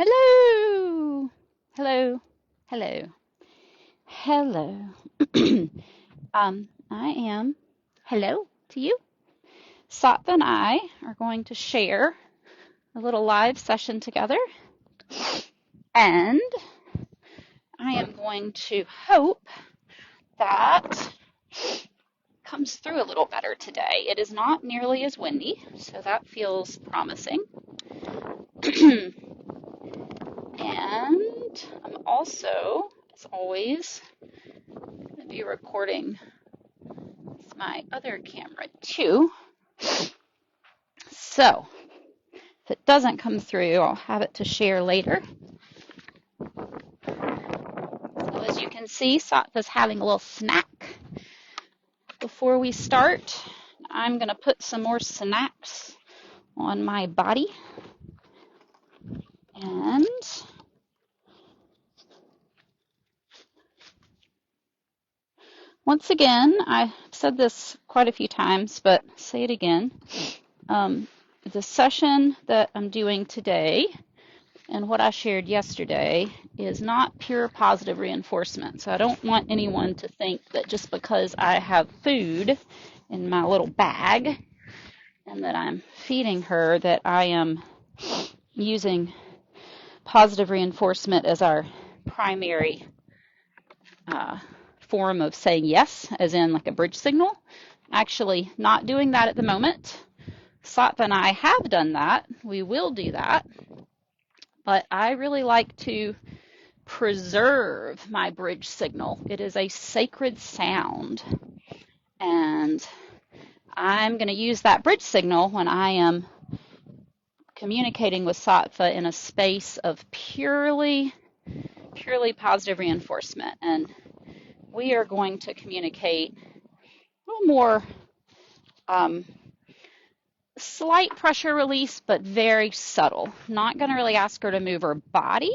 Hello, hello, hello, hello. I am, hello to you. Sattva and I are going to share a little live session together, and I am going to hope that comes through a little better today. It is not nearly as windy, so that feels promising. And I'm also, as always, going to be recording with my other camera too. So if it doesn't come through, I'll have it to share later. So as you can see, Sattva's having a little snack before we start. I'm going to put some more snacks on my body. And once again, I've said this quite a few times, but I'll say it again. The session that I'm doing today and what I shared yesterday is not pure positive reinforcement. So I don't want anyone to think that just because I have food in my little bag and that I'm feeding her that I am using positive reinforcement as our primary form of saying yes, as in like a bridge signal. Actually not doing that at the moment. Sattva and I have done that. We will do that. But I really like to preserve my bridge signal. It is a sacred sound. And I'm going to use that bridge signal when I am communicating with Sattva in a space of purely positive reinforcement. And we are going to communicate a little more slight pressure release, but very subtle. Not going to really ask her to move her body,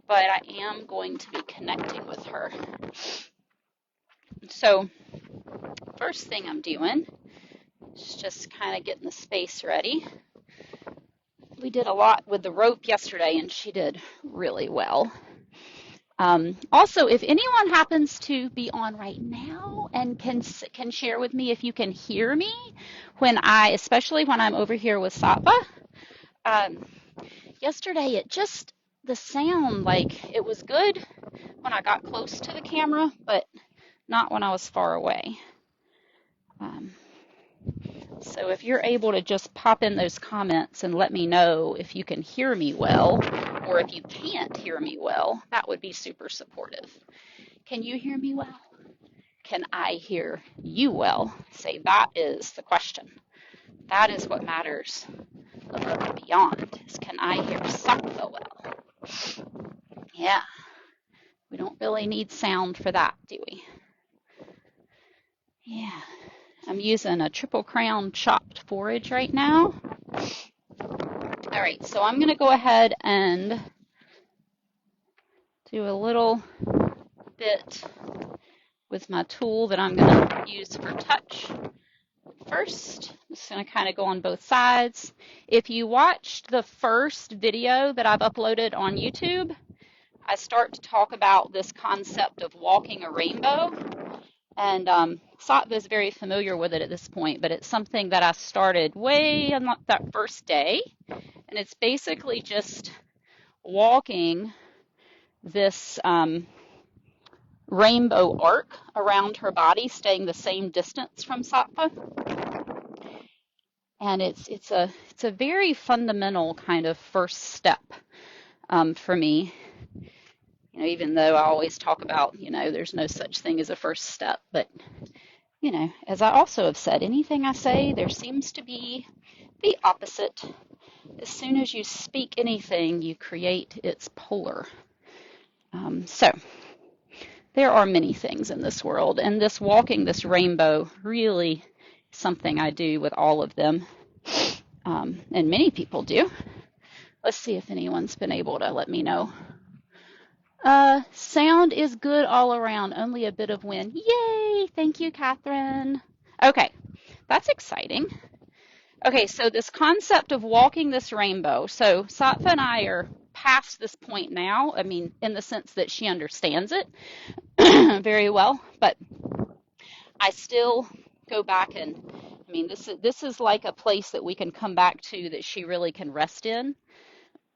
but I am going to be connecting with her. So first thing I'm doing is just kind of getting the space ready. We did a lot with the rope yesterday, and she did really well. Also, if anyone happens to be on right now and can share with me if you can hear me especially when I'm over here with Sattva. Yesterday, the sound, like it was good when I got close to the camera, but not when I was far away. So if you're able to just pop in those comments and let me know if you can hear me well, or if you can't hear me well, that would be super supportive. Can you hear me well? Can I hear you well? Say, that is the question. That is what matters above and beyond, is can I hear Sattva well? Yeah, we don't really need sound for that, do we? Yeah. I'm using a Triple Crown chopped forage right now. All right, so I'm going to go ahead and do a little bit with my tool that I'm going to use for touch. First, I'm just going to kind of go on both sides. If you watched the first video that I've uploaded on YouTube, I start to talk about this concept of walking a rainbow. And Sattva is very familiar with it at this point, but it's something that I started way on that first day. And it's basically just walking this rainbow arc around her body, staying the same distance from Sattva. And it's a very fundamental kind of first step for me. You know, even though I always talk about, there's no such thing as a first step, but as I also have said, anything I say, there seems to be the opposite. As soon as you speak anything, you create its polar. So there are many things in this world, and this walking this rainbow really is something I do with all of them, and many people do. Let's see if anyone's been able to let me know. Sound is good all around, only a bit of wind. Yay! Thank you, Catherine. Okay, that's exciting. Okay, so this concept of walking this rainbow. So Sattva and I are past this point now. I mean, in the sense that she understands it very well, but I still go back and, I mean, this is like a place that we can come back to that she really can rest in.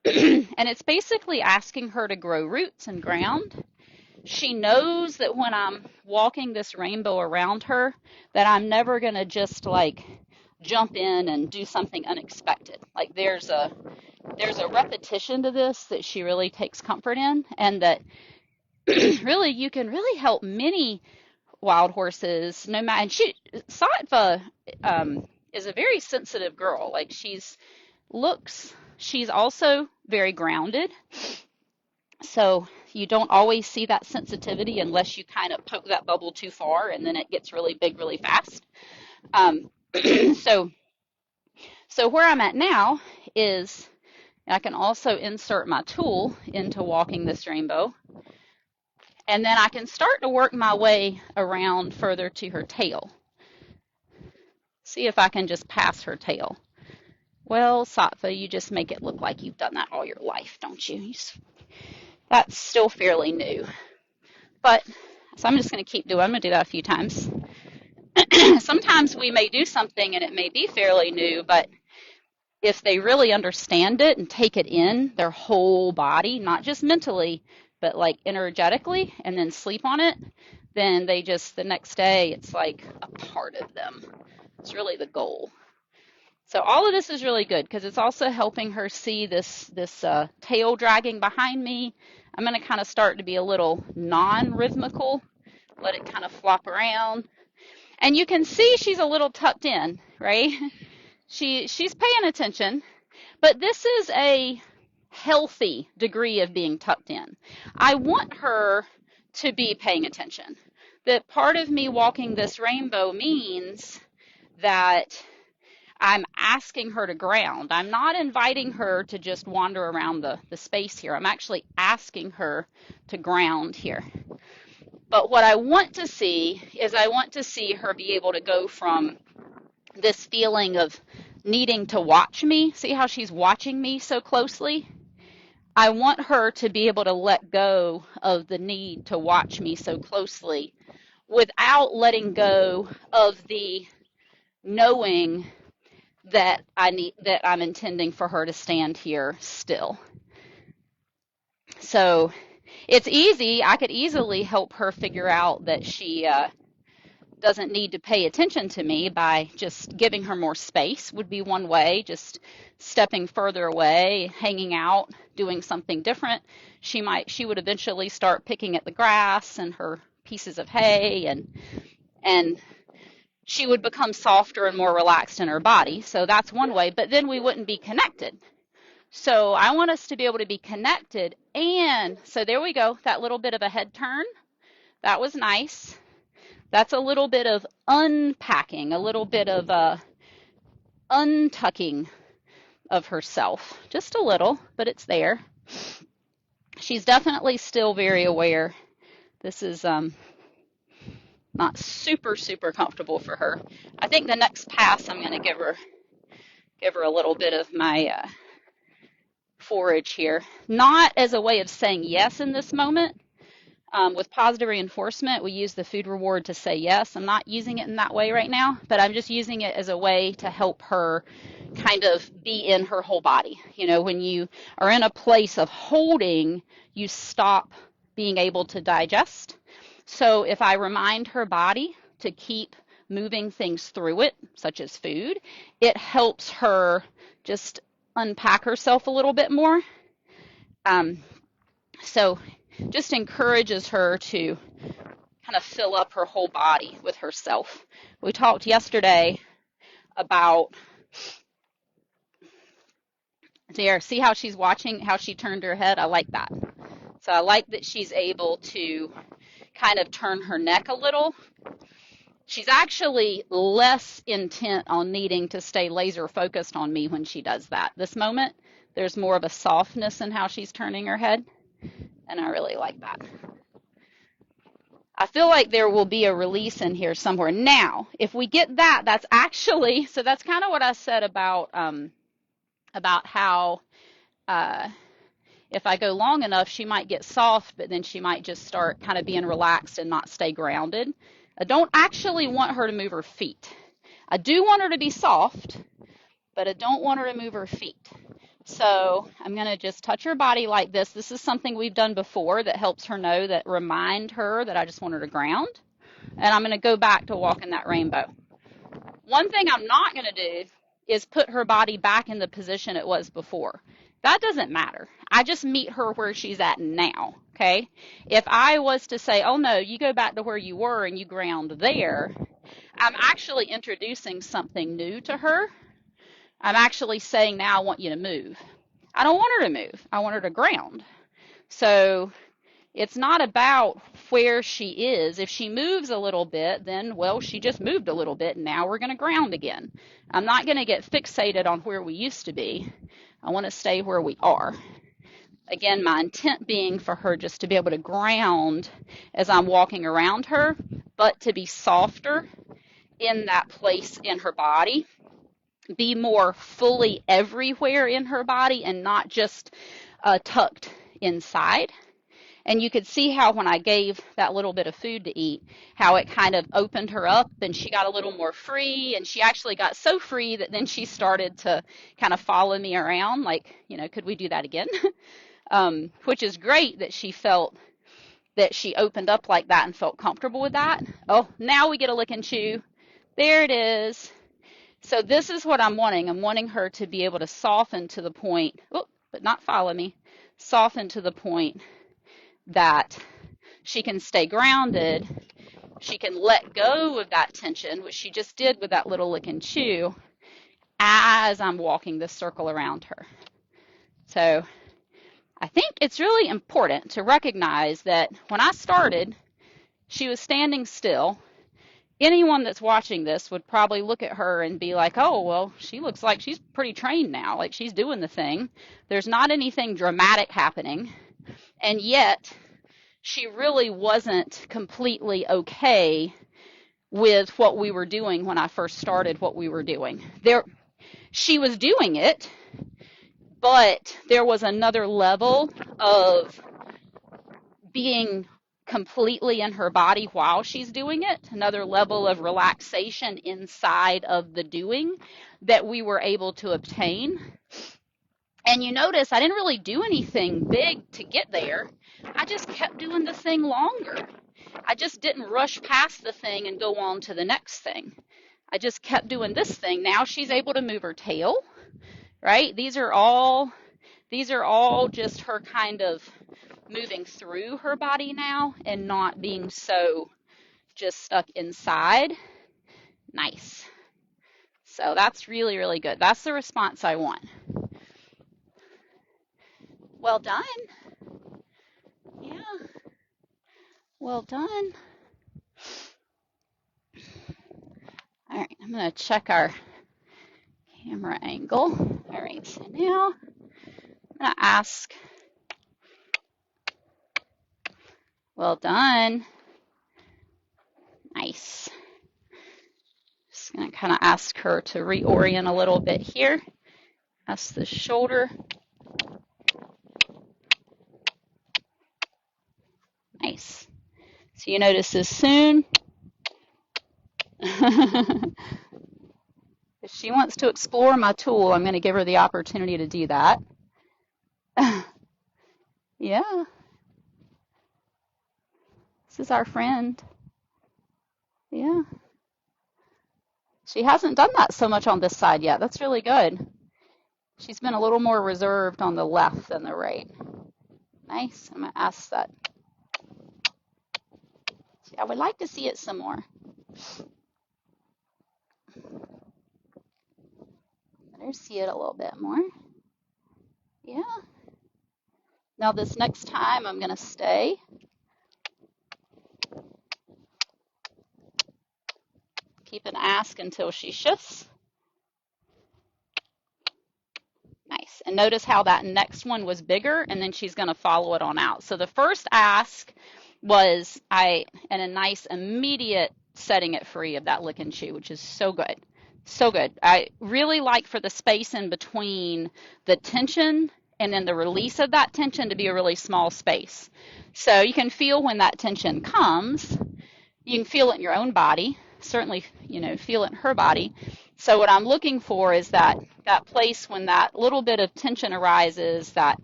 And it's basically asking her to grow roots and ground. She knows that when I'm walking this rainbow around her, that I'm never going to just like jump in and do something unexpected. Like there's a repetition to this that she really takes comfort in, and that really you can really help many wild horses, no matter. And Sattva is a very sensitive girl. Like she's also very grounded. So you don't always see that sensitivity unless you kind of poke that bubble too far, and then it gets really big really fast. So where I'm at now is I can also insert my tool into walking this rainbow, and then I can start to work my way around further to her tail. See if I can just pass her tail. Well, Sattva, you just make it look like you've done that all your life, don't you? That's still fairly new. But, so I'm just going to keep doing, I'm going to do that a few times. Sometimes we may do something and it may be fairly new, but if they really understand it and take it in their whole body, not just mentally, but like energetically, and then sleep on it, then they just, the next day, it's like a part of them. It's really the goal. So all of this is really good because it's also helping her see this tail dragging behind me. I'm going to kind of start to be a little non-rhythmical, let it kind of flop around. And you can see she's a little tucked in, right? She's paying attention, but this is a healthy degree of being tucked in. I want her to be paying attention. That part of me walking this rainbow means that I'm asking her to ground. I'm not inviting her to just wander around the space here. I'm actually asking her to ground here. But what I want to see is I want to see her be able to go from this feeling of needing to watch me. See how she's watching me so closely? I want her to be able to let go of the need to watch me so closely without letting go of the knowing that I'm intending for her to stand here still. So it's easy. I could easily help her figure out that she doesn't need to pay attention to me by just giving her more space would be one way, just stepping further away, hanging out, doing something different. She would eventually start picking at the grass and her pieces of hay, and she would become softer and more relaxed in her body. So that's one way, but then we wouldn't be connected. So I want us to be able to be connected. And so there we go, that little bit of a head turn. That was nice. That's a little bit of unpacking, a little bit of untucking of herself. Just a little, but it's there. She's definitely still very aware. This is not super, super comfortable for her. I think the next pass I'm going to give her a little bit of my forage here. Not as a way of saying yes in this moment. With positive reinforcement, we use the food reward to say yes. I'm not using it in that way right now, but I'm just using it as a way to help her kind of be in her whole body. You know, when you are in a place of holding, you stop being able to digest. So if I remind her body to keep moving things through it, such as food, it helps her just unpack herself a little bit more. So just encourages her to kind of fill up her whole body with herself. We talked yesterday about there. See how she's watching, how she turned her head? I like that. So I like that she's able to kind of turn her neck a little. She's actually less intent on needing to stay laser focused on me when she does that. This moment, there's more of a softness in how she's turning her head, and I really like that. I feel like there will be a release in here somewhere. Now, if we get that, that's actually, so that's kind of what I said about how if I go long enough, she might get soft, but then she might just start kind of being relaxed and not stay grounded. I don't actually want her to move her feet. I do want her to be soft, but I don't want her to move her feet. So I'm going to just touch her body like this. This is something we've done before that helps her know, that remind her that I just want her to ground. And I'm going to go back to walking that rainbow. One thing I'm not going to do is put her body back in the position it was before. That doesn't matter. I just meet her where she's at now, okay? If I was to say, oh no, you go back to where you were and you ground there, I'm actually introducing something new to her. I'm actually saying, now I want you to move. I don't want her to move. I want her to ground. So it's not about where she is. If she moves a little bit, then, well, she just moved a little bit, and now we're going to ground again. I'm not going to get fixated on where we used to be. I want to stay where we are. Again, my intent being for her just to be able to ground as I'm walking around her, but to be softer in that place in her body, be more fully everywhere in her body and not just tucked inside. And you could see how when I gave that little bit of food to eat, how it kind of opened her up and she got a little more free, and she actually got so free that then she started to kind of follow me around like, you know, could we do that again? Which is great that she felt that she opened up like that and felt comfortable with that. Oh, now we get a lick and chew. There it is. So this is what I'm wanting. I'm wanting her to be able to soften to the point, oh, but not follow me, soften to the point that she can stay grounded, she can let go of that tension, which she just did with that little lick and chew, as I'm walking this circle around her. So I think it's really important to recognize that when I started, she was standing still. Anyone that's watching this would probably look at her and be like, oh, well, she looks like she's pretty trained now, like she's doing the thing. There's not anything dramatic happening. And yet, she really wasn't completely okay with what we were doing when I first started what we were doing. She was doing it, but there was another level of being completely in her body while she's doing it, another level of relaxation inside of the doing that we were able to obtain. And you notice I didn't really do anything big to get there. I just kept doing the thing longer. I just didn't rush past the thing and go on to the next thing. I just kept doing this thing. Now she's able to move her tail, right? These are all just her kind of moving through her body now and not being so just stuck inside. Nice. So that's really, really good. That's the response I want. Well done. Yeah. Well done. All right, I'm going to check our camera angle. All right, so now I'm going to ask. Well done. Nice. Just going to kind of ask her to reorient a little bit here. Ask the shoulder. Nice. So you notice as soon if she wants to explore my tool, I'm going to give her the opportunity to do that. Yeah. This is our friend. Yeah. She hasn't done that so much on this side yet. That's really good. She's been a little more reserved on the left than the right. Nice. I'm going to ask that. I would like to see it some more. Let her see it a little bit more. Yeah. Now this next time I'm going to stay. Keep an ask until she shifts. Nice. And notice how that next one was bigger, and then she's going to follow it on out. So the first ask was and a nice immediate setting it free of that lick and chew, which is so good. So good. I really like for the space in between the tension and then the release of that tension to be a really small space. So you can feel when that tension comes. You can feel it in your own body, certainly, feel it in her body. So what I'm looking for is that place when that little bit of tension arises, that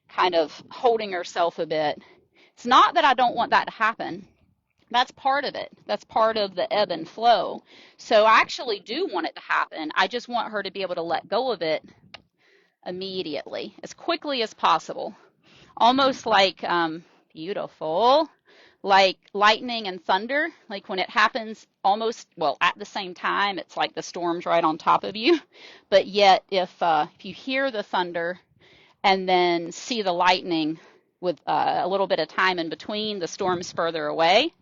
kind of holding herself a bit. It's not that I don't want that to happen. That's part of it. That's part of the ebb and flow. So I actually do want it to happen. I just want her to be able to let go of it immediately, as quickly as possible. Almost like beautiful, like lightning and thunder. Like when it happens almost, well, at the same time, it's like the storm's right on top of you. But yet, if you hear the thunder and then see the lightning with a little bit of time in between, the storm's further away.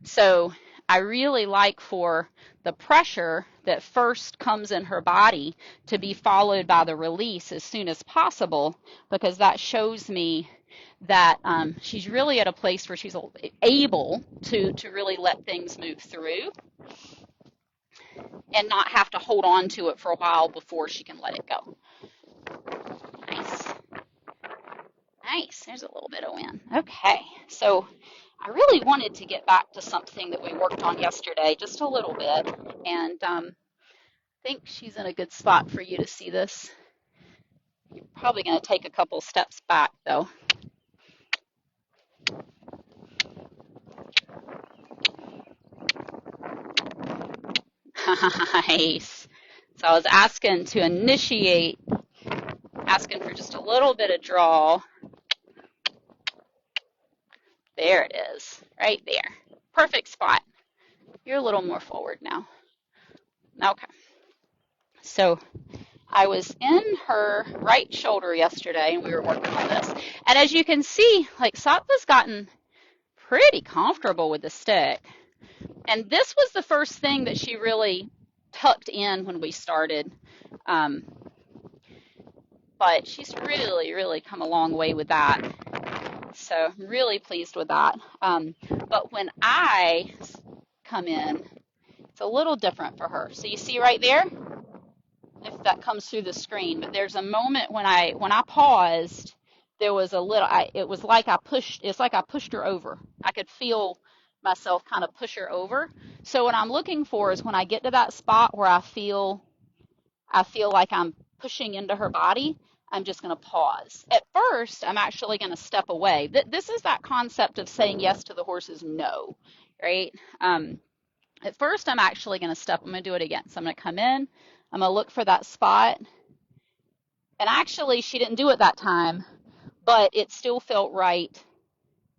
So I really like for the pressure that first comes in her body to be followed by the release as soon as possible, because that shows me that she's really at a place where she's able to really let things move through and not have to hold on to it for a while before she can let it go. Nice. Nice. There's a little bit of wind. Okay. So I really wanted to get back to something that we worked on yesterday, just a little bit. And I think she's in a good spot for you to see this. You're probably going to take a couple steps back, though. Nice. So I was asking to initiate, asking for just a little bit of draw. There it is, right there. Perfect spot. You're a little more forward now. Okay. So I was in her right shoulder yesterday, and we were working on this. And as you can see, like Sattva's gotten pretty comfortable with the stick. And this was the first thing that she really tucked in when we started. But she's really, really come a long way with that. So I'm really pleased with that. But when I come in, it's a little different for her. So you see right there, if that comes through the screen, but there's a moment when I paused, there was a little, it's like I pushed her over. I could feel myself kind of push her over. So what I'm looking for is when I get to that spot where I feel like I'm pushing into her body, I'm just going to pause. At first, I'm actually going to step away. This is that concept of saying yes to the horse's no, right? At first, I'm actually going to step. I'm going to do it again. So I'm going to come in. I'm going to look for that spot. And actually, she didn't do it that time, but it still felt right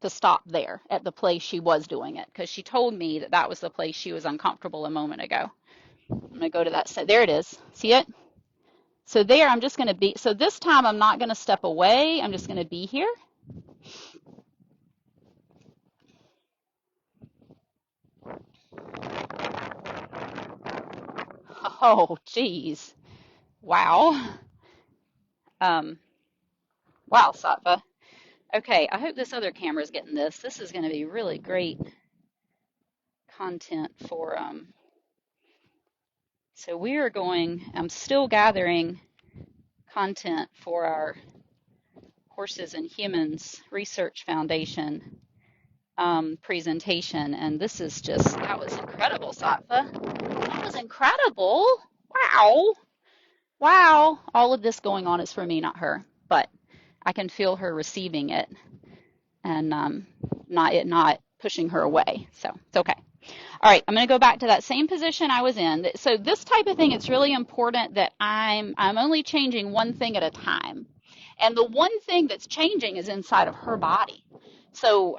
to stop there at the place she was doing it, because she told me that that was the place she was uncomfortable a moment ago. I'm going to go to that side. There it is. See it? So there, I'm just going to be, so this time I'm not going to step away. I'm just going to be here. Oh, geez. Wow. Wow, Sattva. Okay, I hope this other camera is getting this. This is going to be really great content for, so we are going, I'm still gathering content for our Horses and Humans Research Foundation presentation, and this is just, that was incredible, Sattva. That was incredible. Wow. Wow. All of this going on is for me, not her, but I can feel her receiving it and not pushing her away. So it's okay. All right, I'm going to go back to that same position I was in. So this type of thing, it's really important that I'm only changing one thing at a time. And the one thing that's changing is inside of her body. So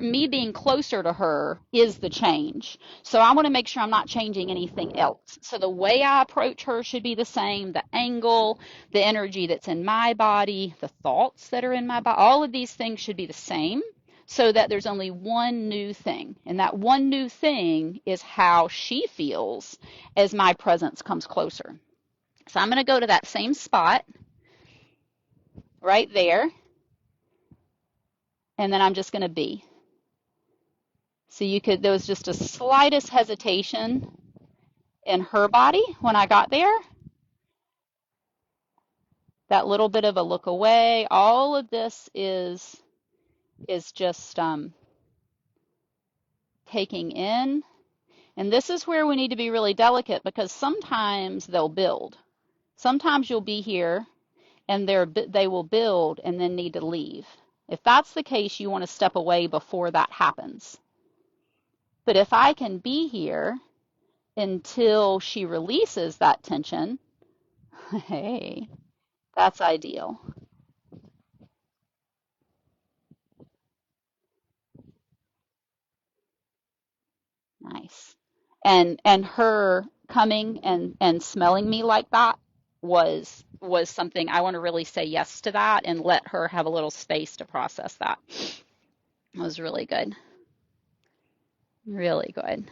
me being closer to her is the change. So I want to make sure I'm not changing anything else. So the way I approach her should be the same, the angle, the energy that's in my body, the thoughts that are in my body, all of these things should be the same, so that there's only one new thing. And that one new thing is how she feels as my presence comes closer. So I'm going to go to that same spot right there. And then I'm just going to be. So there was just a slightest hesitation in her body when I got there. that little bit of a look away, all of this is just taking in. And this is where we need to be really delicate, because sometimes they'll build. Sometimes you'll be here and they will build and then need to leave. If that's the case, you want to step away before that happens. But if I can be here until she releases that tension, hey, that's ideal. Nice. And her coming and smelling me like that was something. I want to really say yes to that and let her have a little space to process that. It was really good. Really good.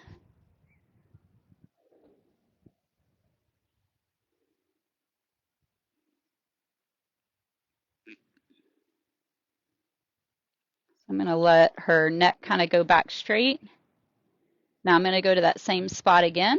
I'm going to let her neck kind of go back straight. Now I'm going to go to that same spot again.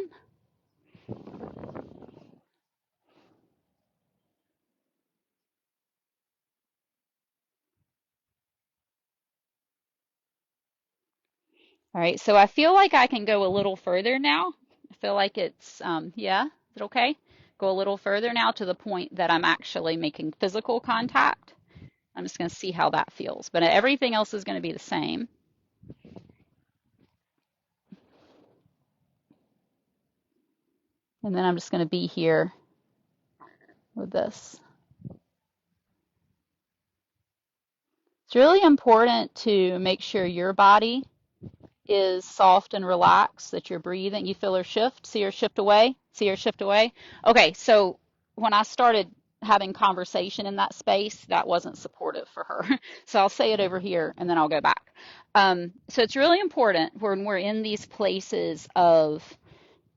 All right, so I feel like I can go a little further now. I feel like it's, yeah, is it okay? Go a little further now to the point that I'm actually making physical contact. I'm just going to see how that feels, but everything else is going to be the same. And then I'm just going to be here with this. It's really important to make sure your body is soft and relaxed, that you're breathing. You feel her shift. See her shift away. See her shift away. Okay, so when I started having conversation in that space, that wasn't supportive for her. So I'll say it over here and then I'll go back. So it's really important when we're in these places of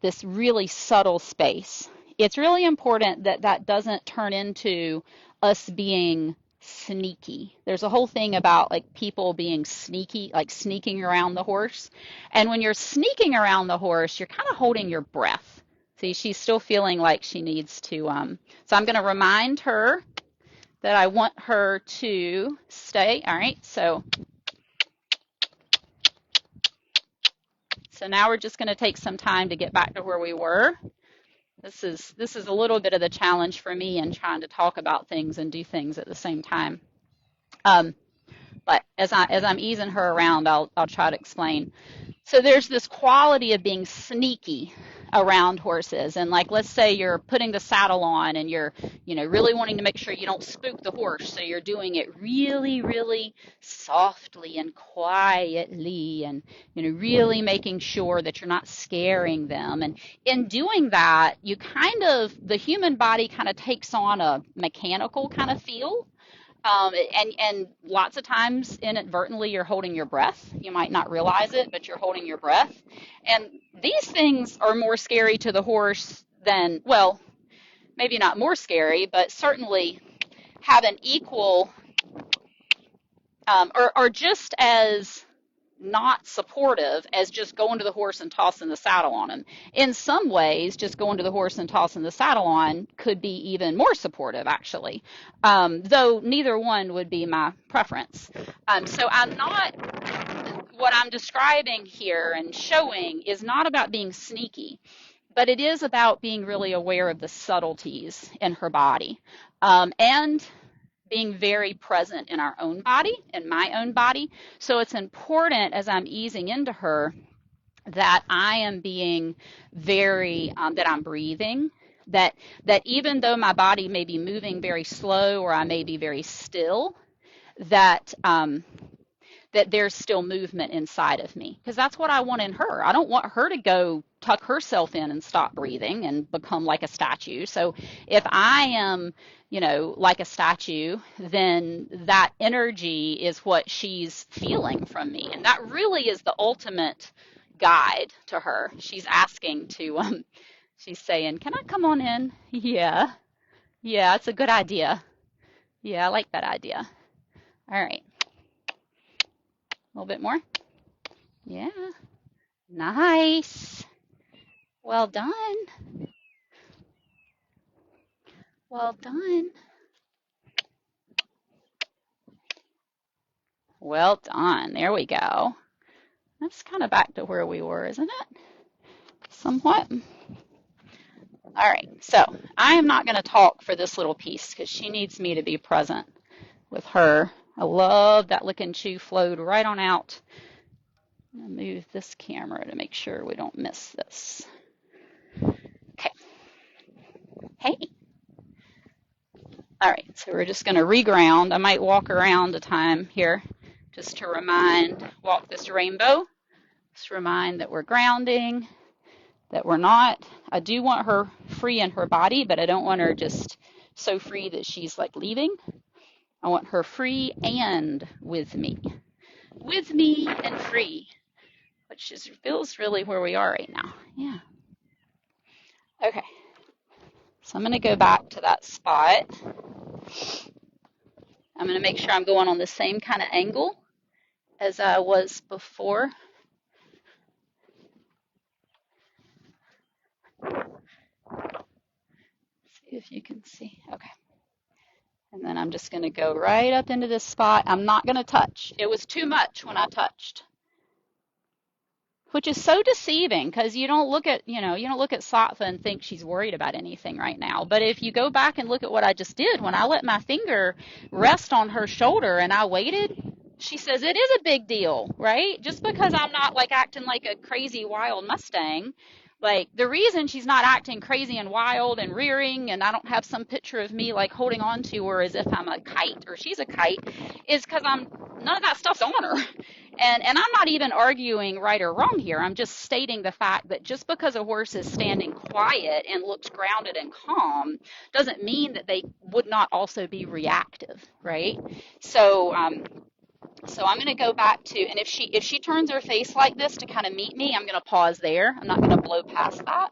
this really subtle space. It's really important that that doesn't turn into us being sneaky. There's a whole thing about like people being sneaky, like sneaking around the horse. And when you're sneaking around the horse, you're kind of holding your breath. See, she's still feeling like she needs to, so I'm going to remind her that I want her to stay. All right, so now we're just going to take some time to get back to where we were. This is a little bit of the challenge for me in trying to talk about things and do things at the same time. But as I'm easing her around, I'll try to explain. So there's this quality of being sneaky around horses, and like let's say you're putting the saddle on and you're really wanting to make sure you don't spook the horse, so you're doing it really really softly and quietly, and really making sure that you're not scaring them. And in doing that, the human body kind of takes on a mechanical kind of feel. And lots of times inadvertently you're holding your breath. You might not realize it, but you're holding your breath. And these things are more scary to the horse than, well, maybe not more scary, but certainly have an equal, or just as not supportive as just going to the horse and tossing the saddle on him. In some ways, just going to the horse and tossing the saddle on could be even more supportive, actually, though neither one would be my preference. So what I'm describing here and showing is not about being sneaky, but it is about being really aware of the subtleties in her body, and being very present in our own body, in my own body. So it's important as I'm easing into her that I am being very, that I'm breathing, that even though my body may be moving very slow or I may be very still, that that there's still movement inside of me, because that's what I want in her. I don't want her to go tuck herself in and stop breathing and become like a statue. So if I am, like a statue, then that energy is what she's feeling from me. And that really is the ultimate guide to her. She's asking to, she's saying, can I come on in? Yeah. Yeah, it's a good idea. Yeah, I like that idea. All right. A little bit more. Yeah. Nice. Well done. Well done. Well done. There we go. That's kind of back to where we were, isn't it? Somewhat. All right, so I am not going to talk for this little piece because she needs me to be present with her. I love that lick and chew flowed right on out. I'm going to move this camera to make sure we don't miss this. Okay. Hey. All right, so we're just going to reground. I might walk around a time here just to walk this rainbow. Just remind that we're grounding, that we're not. I do want her free in her body, but I don't want her just so free that she's like leaving. I want her free and with me. With me and free, which feels really where we are right now. Yeah. Okay. So I'm going to go back to that spot. I'm going to make sure I'm going on the same kind of angle as I was before. See if you can see. Okay. And then I'm just going to go right up into this spot. I'm not going to touch. It was too much when I touched, which is so deceiving because you don't look at Sattva and think she's worried about anything right now. But if you go back and look at what I just did, when I let my finger rest on her shoulder and I waited, she says it is a big deal, right? Just because I'm not like acting like a crazy wild Mustang. Like the reason she's not acting crazy and wild and rearing and I don't have some picture of me like holding on to her as if I'm a kite or she's a kite is because none of that stuff's on her. And I'm not even arguing right or wrong here. I'm just stating the fact that just because a horse is standing quiet and looks grounded and calm doesn't mean that they would not also be reactive, right? So so I'm going to go back to, and if she turns her face like this to kind of meet me, I'm going to pause there. I'm not going to blow past that.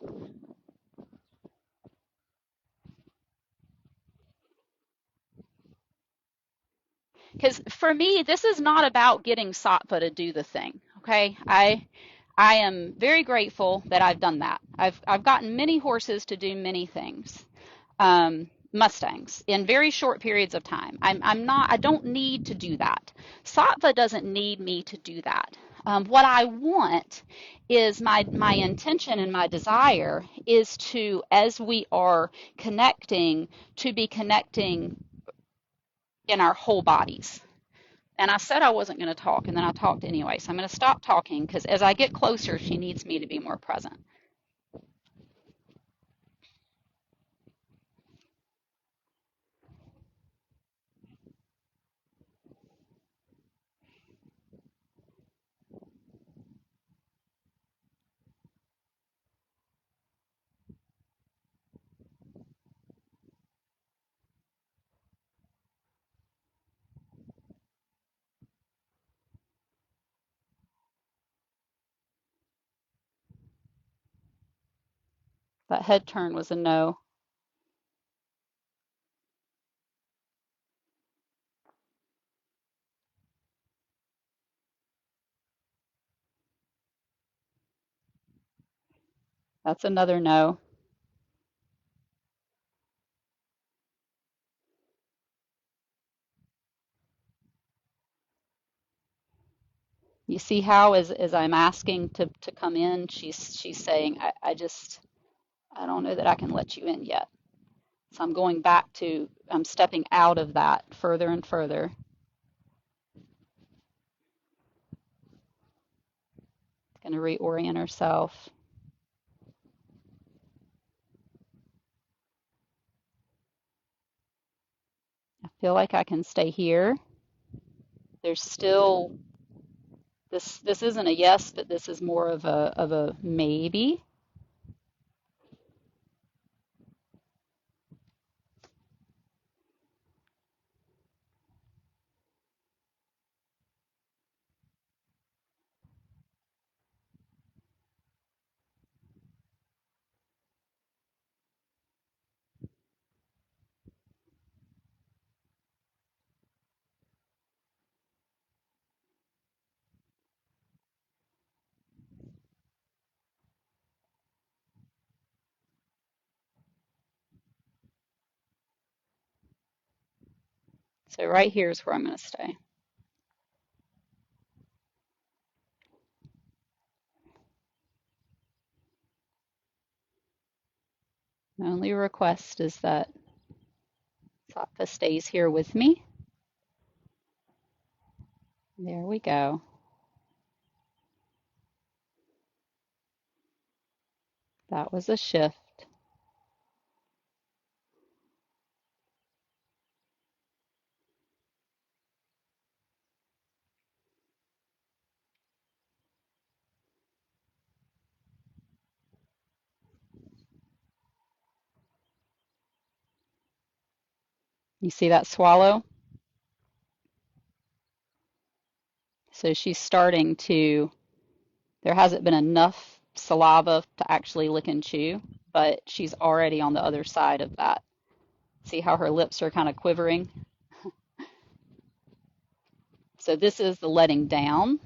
Because for me, this is not about getting Sattva to do the thing. Okay, I am very grateful that I've done that. I've gotten many horses to do many things, Mustangs in very short periods of time. I don't need to do that. Sattva doesn't need me to do that. What I want is my intention and my desire is to, as we are connecting, to be connecting in our whole bodies. And I said I wasn't going to talk, and then I talked anyway. So I'm going to stop talking because as I get closer, she needs me to be more present. That head turn was a no. That's another no. You see how as I'm asking to come in, she's saying, I don't know that I can let you in yet. So I'm going back to, I'm stepping out of that further and further. Going to reorient herself. I feel like I can stay here. There's still this isn't a yes, but this is more of a maybe. So right here is where I'm going to stay. My only request is that Sattva stays here with me. There we go. That was a shift. You see that swallow? So she's starting to, there hasn't been enough saliva to actually lick and chew, but she's already on the other side of that. See how her lips are kind of quivering? So this is the letting down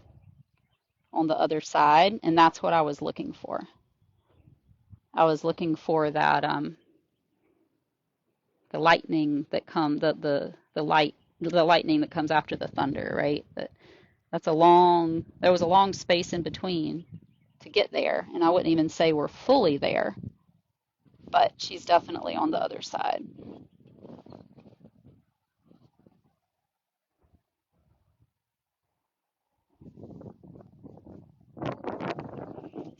on the other side, and that's what I was looking for. I was looking for that the lightning that come the lightning that comes after the thunder, right? There was a long space in between to get there, and I wouldn't even say we're fully there, but she's definitely on the other side.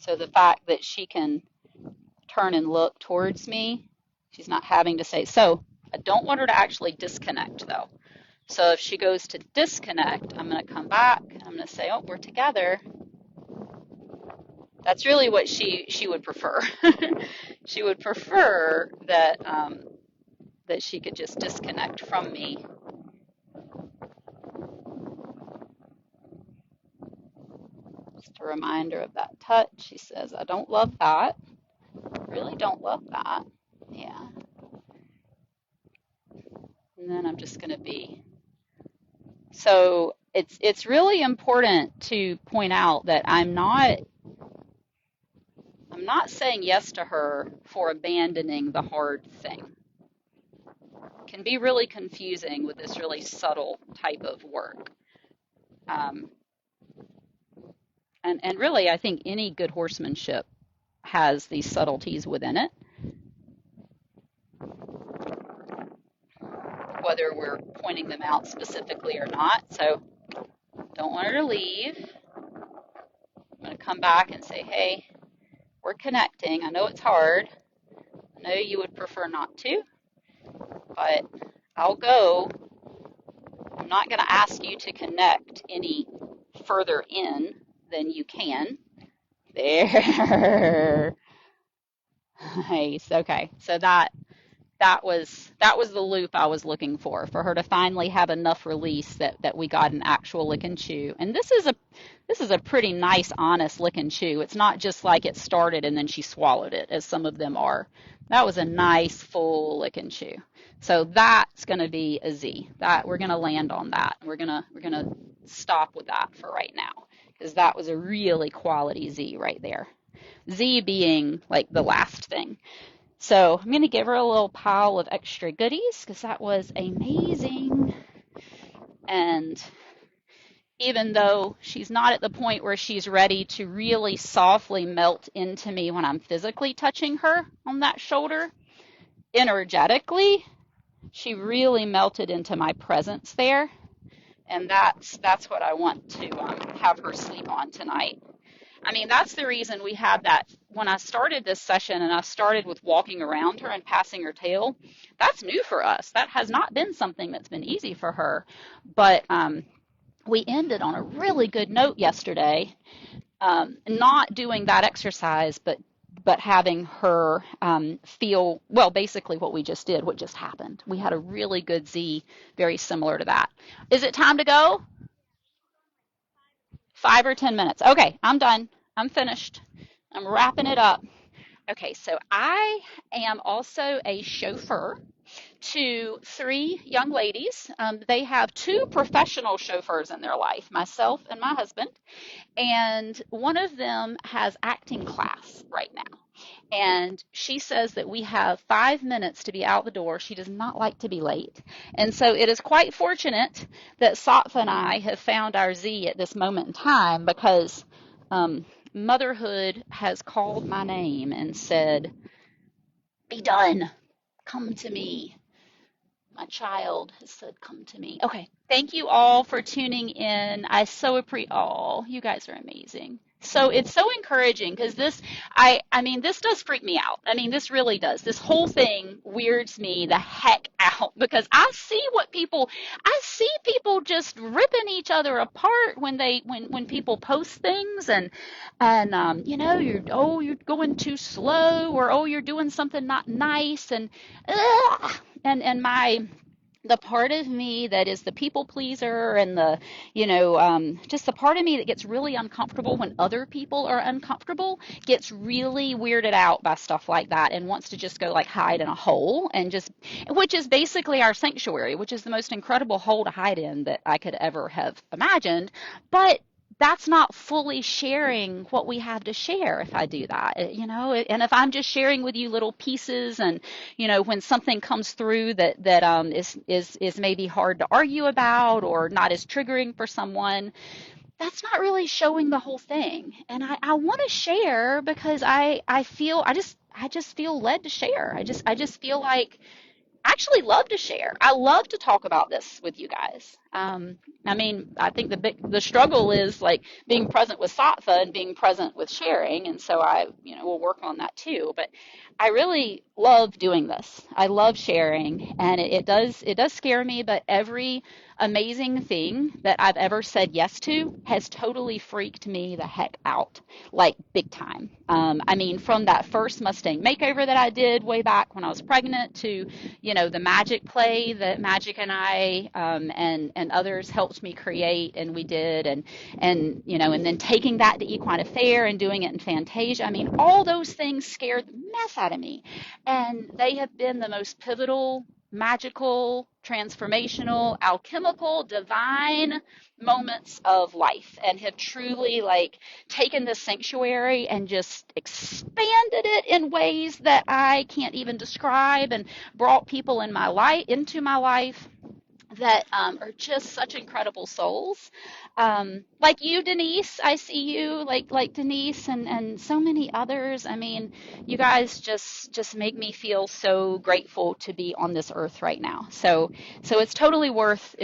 So the fact that she can turn and look towards me, she's not having to say, so I don't want her to actually disconnect though. So if she goes to disconnect, I'm going to come back and I'm going to say, oh, we're together. That's really what she would prefer. She would prefer that that she could just disconnect from me. Just a reminder of that touch. She says, I don't love that. Really don't love that. Yeah. And then I'm just going to be. So it's really important to point out that I'm not saying yes to her for abandoning the hard thing. It can be really confusing with this really subtle type of work. And really, I think any good horsemanship has these subtleties within it, whether we're pointing them out specifically or not. So don't want her to leave. I'm going to come back and say, hey, we're connecting. I know it's hard. I know you would prefer not to, but I'll go. I'm not going to ask you to connect any further in than you can. There. Nice. Okay. So that was the loop I was looking for her to finally have enough release that we got an actual lick and chew. And this is a pretty nice, honest lick and chew. It's not just like it started and then she swallowed it, as some of them are. That was a nice full lick and chew. So that's going to be a Z. That we're going to land on that. We're going to stop with that for right now, because that was a really quality Z right there. Z being like the last thing. So I'm going to give her a little pile of extra goodies because that was amazing. And even though she's not at the point where she's ready to really softly melt into me when I'm physically touching her on that shoulder, energetically, she really melted into my presence there. And that's what I want to have her sleep on tonight. I mean, that's the reason we had that. When I started this session and I started with walking around her and passing her tail, that's new for us. That has not been something that's been easy for her. But we ended on a really good note yesterday, not doing that exercise, but having her feel, well, basically what we just did, what just happened. We had a really good Z, very similar to that. Is it time to go? 5 or 10 minutes. Okay, I'm done. I'm finished. I'm wrapping it up. Okay, so I am also a chauffeur to 3 young ladies. They have 2 professional chauffeurs in their life, myself and my husband, and one of them has acting class right now. And she says that we have 5 minutes to be out the door. She does not like to be late. And so it is quite fortunate that Sattva and I have found our Z at this moment in time, because motherhood has called my name and said, Be done. Come to me. My child has said, come to me. Okay. Thank you all for tuning in. I so appreciate all. You guys are amazing. So it's so encouraging because I mean, this does freak me out. I mean, this really does. This whole thing weirds me the heck out because I see people just ripping each other apart when people post things and you know, you're going too slow or oh, you're doing something not nice and the part of me that is the people pleaser and the just the part of me that gets really uncomfortable when other people are uncomfortable gets really weirded out by stuff like that and wants to just go like hide in a hole and just which is basically our sanctuary, which is the most incredible hole to hide in that I could ever have imagined. But that's not fully sharing what we have to share if I do that, and if I'm just sharing with you little pieces and, when something comes through that is maybe hard to argue about or not as triggering for someone, that's not really showing the whole thing. And I want to share because I just feel led to share. I just feel like actually love to share. I love to talk about this with you guys. I mean, I think the struggle is like being present with Sattva and being present with sharing, and so I will work on that too. But I really love doing this. I love sharing, and it does scare me. But every amazing thing that I've ever said yes to has totally freaked me the heck out, like big time. I mean, from that first Mustang makeover that I did way back when I was pregnant to the magic play that Magic and I and others helped me create, and we did, and then taking that to Equine Affair and doing it in Fantasia. I mean, all those things scared the mess out of me, and they have been the most pivotal, magical, transformational, alchemical, divine moments of life, and have truly like taken this sanctuary and just expanded it in ways that I can't even describe, and brought people into my life that are just such incredible souls. Like you, Denise, I see you, like Denise and so many others. I mean, you guys just make me feel so grateful to be on this earth right now. So it's totally worth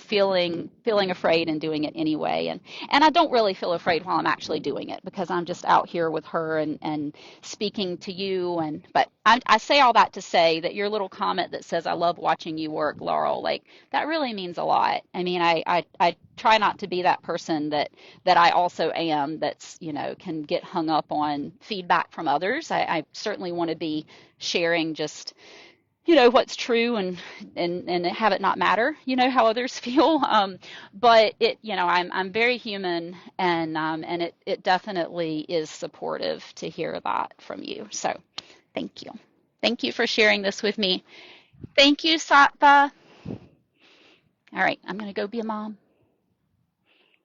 feeling afraid and doing it anyway. And I don't really feel afraid while I'm actually doing it because I'm just out here with her and speaking to you. But I say all that to say that your little comment that says I love watching you work, Laurel, like that really means a lot. I mean, I try not to be that person that I also am that's can get hung up on feedback from others. I certainly want to be sharing just what's true and have it not matter how others feel, but I'm very human, and it definitely is supportive to hear that from you. So thank you for sharing this with me. Thank you, Sattva. All right, I'm gonna go be a mom.